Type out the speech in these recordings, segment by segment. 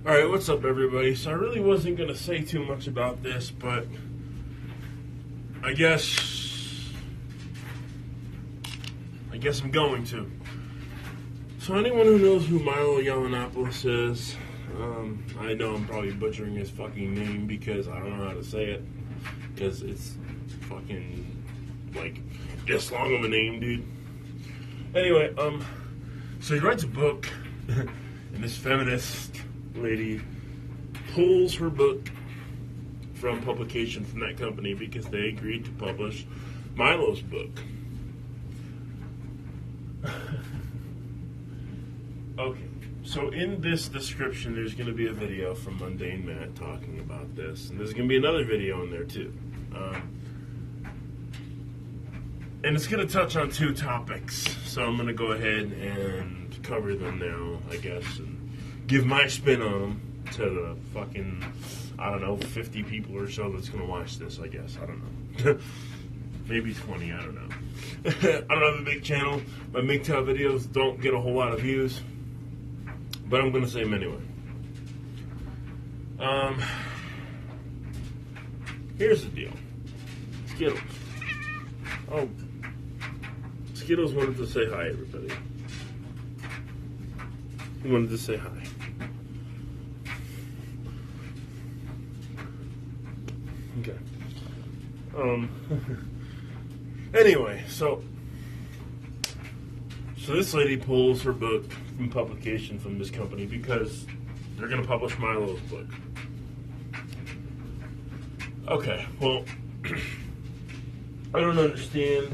Alright, what's up everybody? So I really wasn't going to say too much about this, but I guess I'm going to. So anyone who knows who Milo Yiannopoulos is, I know I'm probably butchering his fucking name because I don't know how to say it, because it's fucking, like, this long of a name, dude. Anyway, so he writes a book, and this feminist lady pulls her book from publication from that company because they agreed to publish Milo's book. Okay, so in this description there's going to be a video from Mundane Matt talking about this, and there's going to be another video in there too. And it's going to touch on two topics, so I'm going to go ahead and cover them now, I guess, and give my spin on them to the fucking, I don't know, 50 people or so that's going to watch this, I guess. I don't know. Maybe 20, I don't know. I don't have a big channel. My MGTOW videos don't get a whole lot of views, but I'm going to say them anyway. Here's the deal. Skittles. Oh, Skittles wanted to say hi, everybody. He wanted to say hi. Okay. Anyway, so this lady pulls her book from publication from this company because they're going to publish Milo's book. Okay, well, I don't understand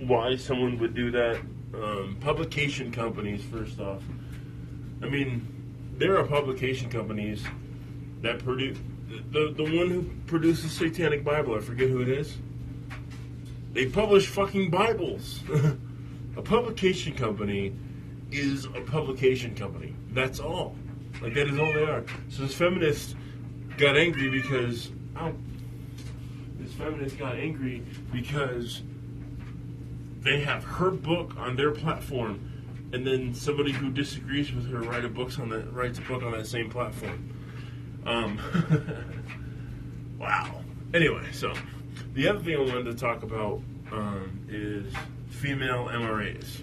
why someone would do that. Publication companies, first off. I mean, there are publication companies that produce... The one who produces Satanic Bible, I forget who it is. They publish fucking Bibles. A publication company is a publication company. That's all. Like, that is all they are. So this feminist got angry because... they have her book on their platform, and then somebody who disagrees with her writes a book on that same platform. Wow. Anyway, so the other thing I wanted to talk about is female MRAs.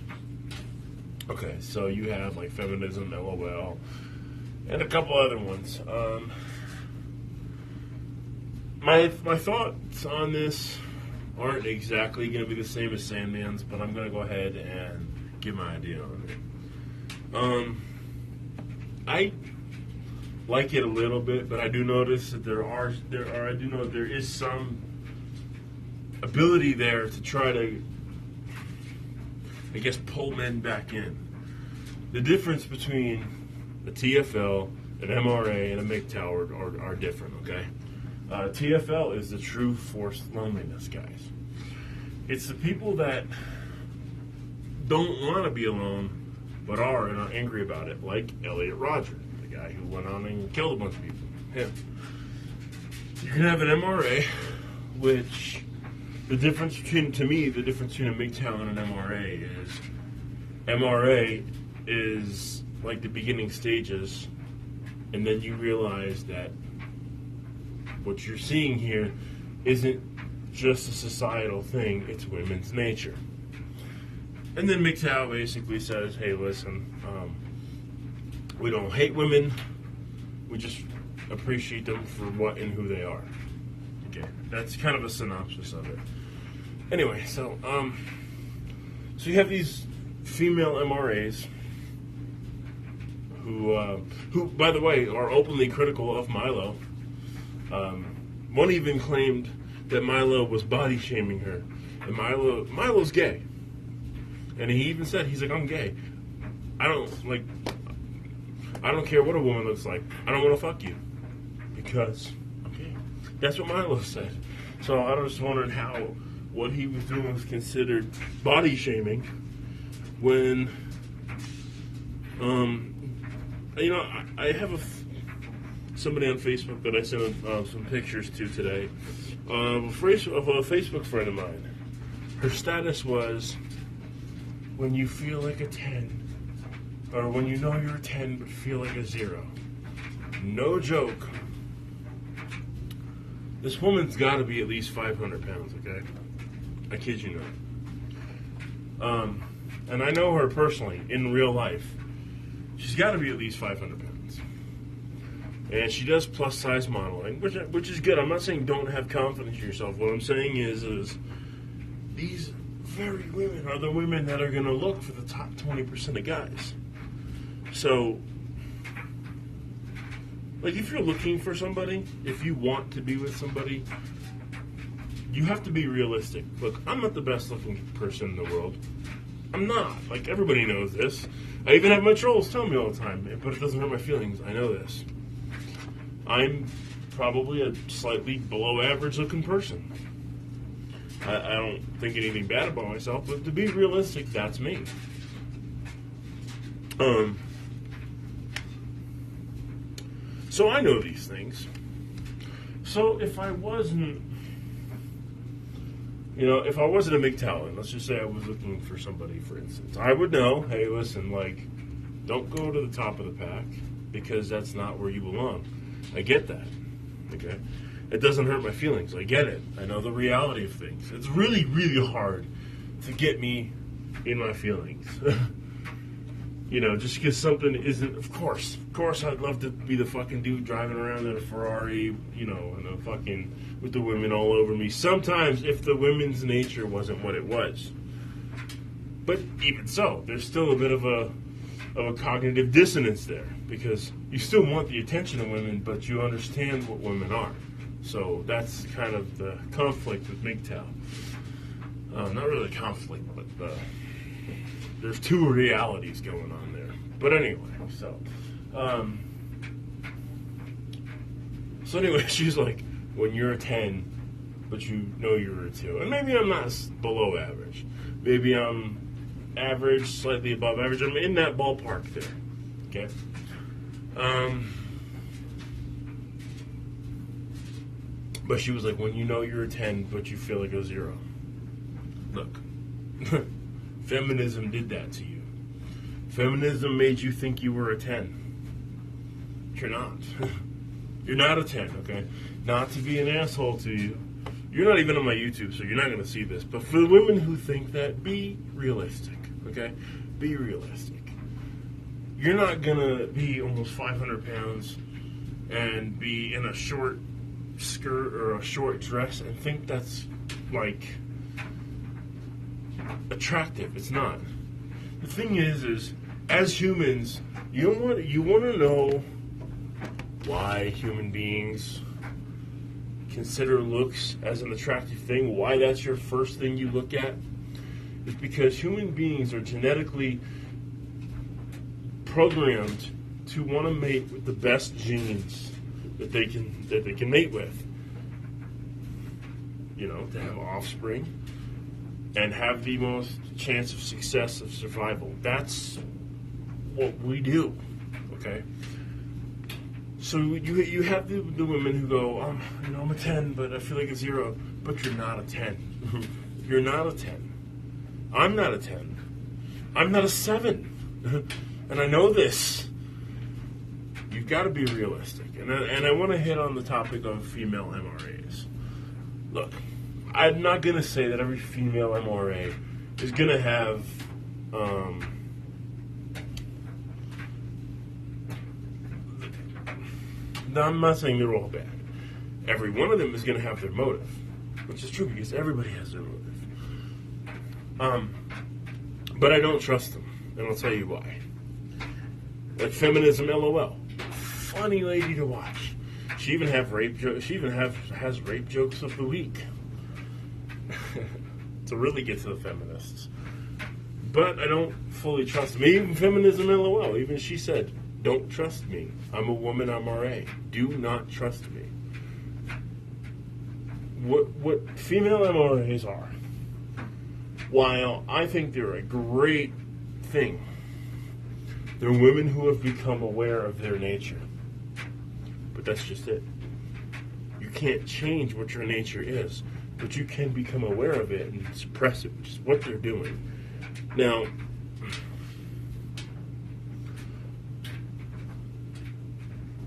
Okay, so you have like Feminism, LOL, and a couple other ones. My thoughts on this aren't exactly going to be the same as Sandman's, but I'm going to go ahead and give my idea on it. I like it a little bit, but I do notice that there is some ability there to try to, I guess, pull men back in. The difference between a TFL, an MRA, and a MGTOW are different, okay? TFL is the true forced loneliness, guys. It's the people that don't want to be alone, but are and are angry about it, like Elliot Rodger, the guy who went on and killed a bunch of people. Him. You can have an MRA, which the difference between a MGTOW and an MRA is like the beginning stages, and then you realize that what you're seeing here isn't just a societal thing, it's women's nature. And then MGTOW basically says, hey, listen, we don't hate women, we just appreciate them for what and who they are. Okay, that's kind of a synopsis of it. Anyway, so you have these female MRAs who, by the way, are openly critical of Milo. One even claimed that Milo was body shaming her, and Milo's gay, and he even said, he's like, I'm gay. I don't care what a woman looks like. I don't want to fuck you because I'm gay. That's what Milo said. So I was just wondering how what he was doing was considered body shaming when, I have somebody on Facebook that I sent some pictures to today of a Facebook friend of mine. Her status was, when you feel like a 10, or when you know you're a 10 but feel like a 0. no joke, this woman's got to be at least 500 pounds, okay? I kid you not. And I know her personally, in real life. She's got to be at least 500 pounds. And she does plus-size modeling, which is good. I'm not saying don't have confidence in yourself. What I'm saying is these very women are the women that are going to look for the top 20% of guys. So, like, if you're looking for somebody, if you want to be with somebody, you have to be realistic. Look, I'm not the best looking person in the world. I'm not. Like, everybody knows this. I even have my trolls tell me all the time, but it doesn't hurt my feelings. I know this. I'm probably a slightly below average looking person. I don't think anything bad about myself, but to be realistic, that's me. So I know these things. So if I wasn't, if I wasn't a MGTOW, let's just say I was looking for somebody, for instance, I would know, hey, listen, like, don't go to the top of the pack because that's not where you belong. I get that, okay? It doesn't hurt my feelings. I get it. I know the reality of things. It's really, really hard to get me in my feelings. Just because something isn't, of course, I'd love to be the fucking dude driving around in a Ferrari, and a fucking, with the women all over me. Sometimes, if the women's nature wasn't what it was. But even so, there's still a bit of a cognitive dissonance there, because you still want the attention of women, but you understand what women are. So that's kind of the conflict with MGTOW. Not really conflict, but there's two realities going on there. But anyway, so anyway, she's like, when you're a 10, but you know you're a 2. And maybe I'm not below average. Maybe I'm average, slightly above average. I'm in that ballpark there. Okay? But she was like, when you know you're a 10, but you feel like a 0. Look. Feminism did that to you. Feminism made you think you were a 10. You're not. You're not a 10, okay? Not to be an asshole to you. You're not even on my YouTube, so you're not going to see this. But for the women who think that, be realistic, okay? Be realistic. You're not going to be almost 500 pounds and be in a short skirt or a short dress and think that's, like, attractive. It's not. The thing is as humans, you want to know why human beings consider looks as an attractive thing, why that's your first thing you look at, is because human beings are genetically programmed to want to mate with the best genes that they can mate with. To have offspring and have the most chance of success of survival. That's what we do, okay? So you have the women who go, I'm a 10, but I feel like a 0. But you're not a 10. You're not a 10. I'm not a 10. I'm not a 7. And I know this. You've got to be realistic. And I want to hit on the topic of female MRAs. Look, I'm not going to say that every female MRA is going to have I'm not saying they're all bad. Every one of them is going to have their motive, which is true because everybody has their motive. But I don't trust them, and I'll tell you why. Like Feminism, LOL, funny lady to watch. She even has rape jokes of the week. To really get to the feminists. But I don't fully trust them. Even Feminism, LOL, even she said, don't trust me. I'm a woman, I'm RA. Do not trust me. What female MRAs are, while I think they're a great thing, they're women who have become aware of their nature. But that's just it. You can't change what your nature is, but you can become aware of it and suppress it, which is what they're doing. Now,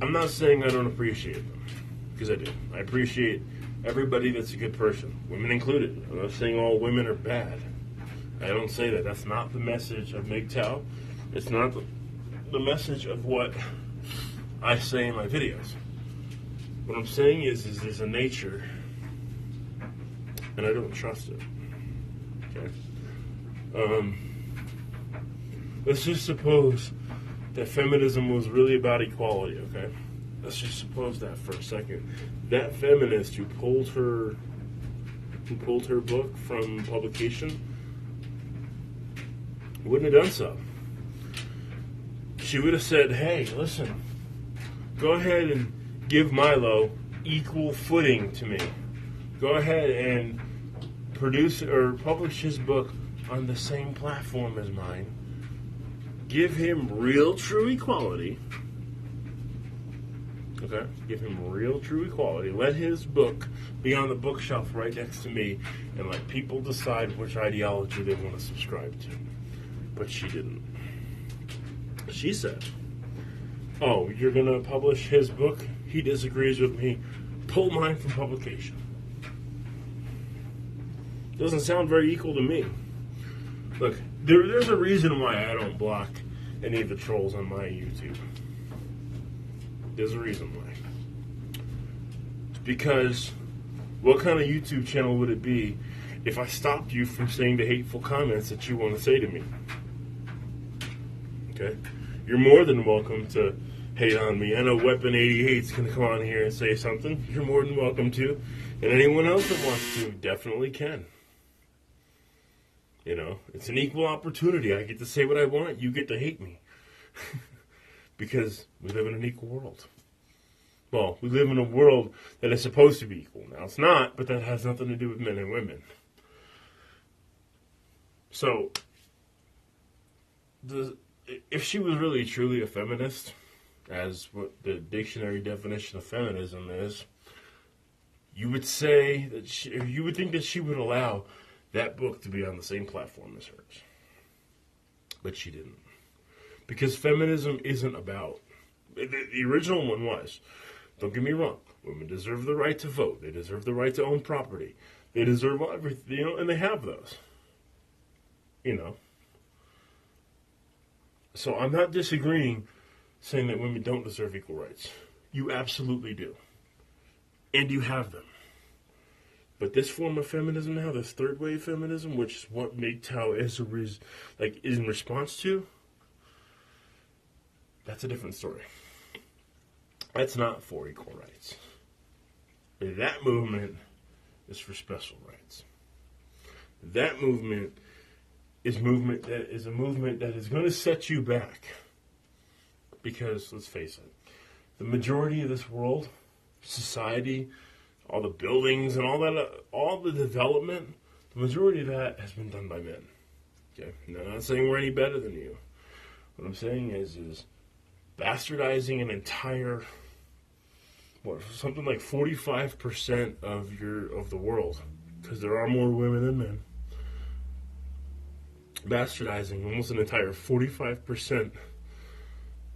I'm not saying I don't appreciate them, because I do. I appreciate everybody that's a good person, women included. I'm not saying all women are bad. I don't say that. That's not the message of MGTOW. It's not the message of what I say in my videos. What I'm saying is there's a nature, and I don't trust it. Okay? Let's just suppose that feminism was really about equality, okay? Let's just suppose that for a second. That feminist who pulled her book from publication wouldn't have done so. She would have said, hey, listen, go ahead and give Milo equal footing to me. Go ahead and produce or publish his book on the same platform as mine. Give him real, true equality. Okay? Give him real, true equality. Let his book be on the bookshelf right next to me, and let people decide which ideology they want to subscribe to. But she didn't. She said, oh, you're going to publish his book? He disagrees with me. Pull mine from publication. Doesn't sound very equal to me. Look, there's a reason why I don't block any of the trolls on my YouTube. There's a reason why. It's because what kind of YouTube channel would it be if I stopped you from saying the hateful comments that you want to say to me? Okay? You're more than welcome to hate on me. I know Weapon 88's going to come on here and say something. You're more than welcome to. And anyone else that wants to definitely can. You know, it's an equal opportunity. I get to say what I want. You get to hate me. Because we live in an equal world. Well, we live in a world that is supposed to be equal. Now, it's not, but that has nothing to do with men and women. So, if she was really truly a feminist, as what the dictionary definition of feminism is, you would say that you would think that she would allow that book to be on the same platform as hers. But she didn't. Because feminism isn't about... The original one was. Don't get me wrong. Women deserve the right to vote. They deserve the right to own property. They deserve everything, you know, and they have those. You know. So I'm not disagreeing saying that women don't deserve equal rights. You absolutely do. And you have them. But this form of feminism now, this third wave feminism, which is what MGTOW is in response to, that's a different story. That's not for equal rights. That movement is for special rights. That movement is a movement that is going to set you back. Because, let's face it, the majority of this world, society, all the buildings and all the development, the majority of that has been done by men. Okay? Now, I'm not saying we're any better than you. What I'm saying is bastardizing an entire, something like 45% of the world, because there are more women than men. Bastardizing almost an entire 45%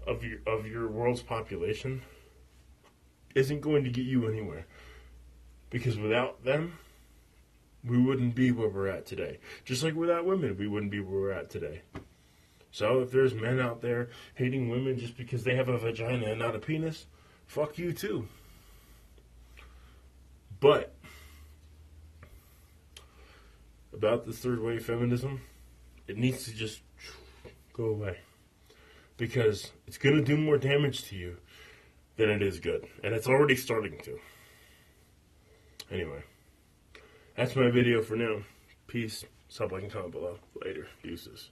of your world's population isn't going to get you anywhere. Because without them, we wouldn't be where we're at today. Just like without women, we wouldn't be where we're at today. So if there's men out there hating women just because they have a vagina and not a penis, fuck you too. But about this third wave feminism, it needs to just go away. Because it's going to do more damage to you than it is good. And it's already starting to. Anyway, that's my video for now. Peace. Stop liking, comment below. Later. Deuces.